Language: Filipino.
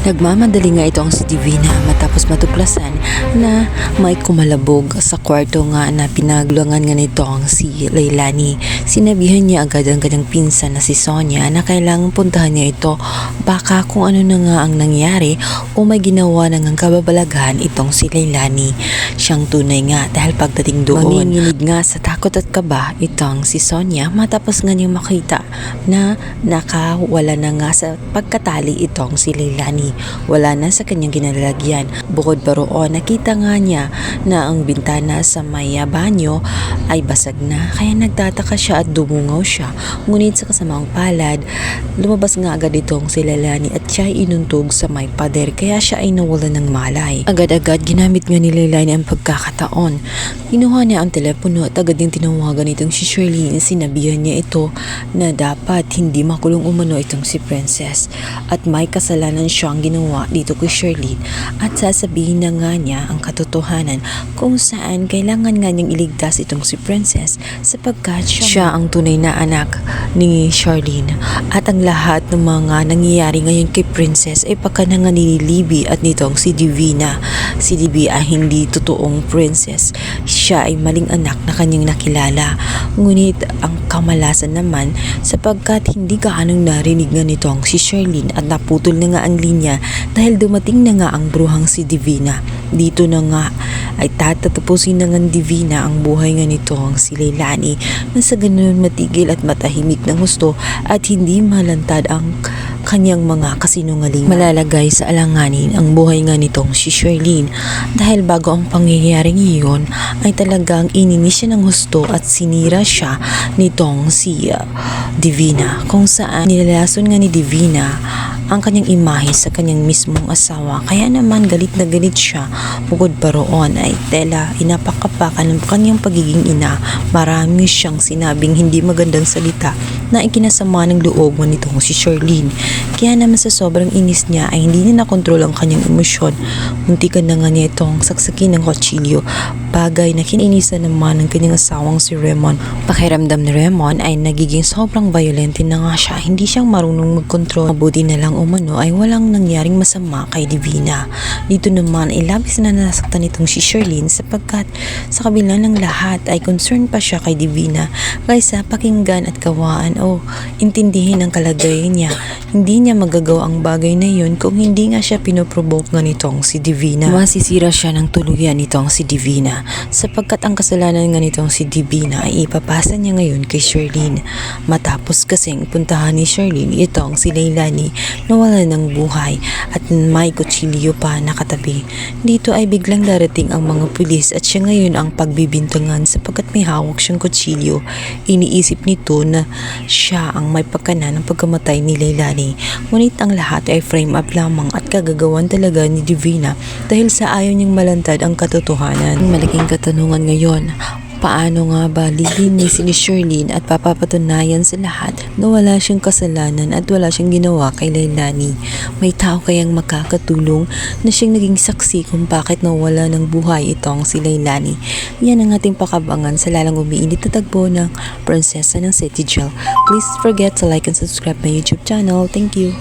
Nagmamadali nga itong si Divina matapos matuklasan na may kumalabog sa kwarto nga na pinaglulangan nga nitong si Leilani. Sinabihan niya agad ang kanyang pinsan na si Sonia na kailangang puntahan niya ito, baka kung ano na nga ang nangyari o may ginawa na ngang kababalaghan itong si Leilani. Siyang tunay nga dahil pagdating doon, manginginig nga sa takot at kaba itong si Sonia matapos nga niyang makita na nakawala na nga sa pagkatali itong si Leilani. Wala na sa kanyang ginalagyan. Bukod pa roon, nakita nga niya na ang bintana sa may banyo ay basag na, kaya nagtataka siya at dumungaw siya. Ngunit sa kasamaang palad, lumabas nga agad itong si Leilani at siya ay inuntog sa may pader, kaya siya ay nawalan ng malay. Agad-agad ginamit nga ni Leilani ang pagkakataon. Kinuha niya ang telepono at agad yung tinawagan itong si Shirlene. Sinabihan niya ito na dapat hindi makulong umano itong si Princess at may kasalanan siyang ginawa dito kay Shirlene at sasabihin na nga niya ang katotohanan kung saan kailangan nga niyang iligtas itong si Princess sapagkat siya ang tunay na anak ni Shirlene at ang lahat ng mga nangyayari ngayon kay Princess ay pagka nga ni Libby at nitong si Divina. Si Libby ay hindi totoong princess, siya ay maling anak na kanyang nakilala. Ngunit ang kamalasan naman sapagkat hindi gaanong narinig nga nitong si Shirlene at naputol na nga ang linya dahil dumating na nga ang bruhang si Divina. Dito na nga ay tatatapusin na nga Divina ang buhay nga nitong si Leilani na sa ganun matigil at matahimik ng gusto at hindi malantad ang kanyang mga kasinungaling. Malalagay sa alanganin ang buhay nga nitong si Shirlene dahil bago ang pangyayaring iyon ay talagang ininis siya ng husto at sinira siya nitong si Divina, kung saan nilalason nga ni Divina ang kanyang imahe sa kanyang mismong asawa, kaya naman galit na galit siya. Bukod pa roon ay tela inapakapakan ng kanyang pagiging ina. Marami siyang sinabing hindi magandang salita na ikinasama ng loob mo nitong si Shirlene. Kaya naman sa sobrang inis niya ay hindi niya nakontrol ang kanyang emosyon. Muntikan na nga niya itong saksakin ng kutsilyo, bagay na kininisan naman ng kanyang asawang si Raymond. Pakiramdam ni Raymond ay nagiging sobrang violent na nga siya, hindi siyang marunong magkontrol. Mabuti na lang umano ay walang nangyaring masama kay Divina. Dito naman ay labis na nasaktan itong si Shirlene sapagkat sa kabila ng lahat ay concern pa siya kay Divina kaysa pakinggan at kawaan o intindihin ang kalagayan niya. Hindi niya magagawa ang bagay na yun kung hindi nga siya pinoprovoke nga nitong si Divina. Masisira siya ng tuluyan nitong si Divina sapagkat ang kasalanan nga nitong si Divina ay ipapasa niya ngayon kay Shirlene matapos kasing puntahan ni Shirlene itong si Leilani na wala ng buhay at may kutsilyo pa nakatabi. Dito ay biglang darating ang mga pulis at siya ngayon ang pagbibintangan sapagkat may hawak siyang kutsilyo. Iniisip nito na siya ang may pakana ng pagkamatay ni Leilani. Ngunit ang lahat ay frame up lamang at kagagawan talaga ni Divina dahil sa ayaw niyang malantad ang katotohanan. Malaking katanungan ngayon, paano nga ba lilinisin ni Shirlene at papapatunayan sa lahat na wala siyang kasalanan at wala siyang ginawa kay Leilani? May tao kayang makakatulong na siyang naging saksi kung bakit nawala ng buhay itong si Leilani? Yan ang ating pakabangan sa lalang umiinit na tagpo ng Prinsesa ng City Jail. Please forget to like and subscribe my YouTube channel. Thank you.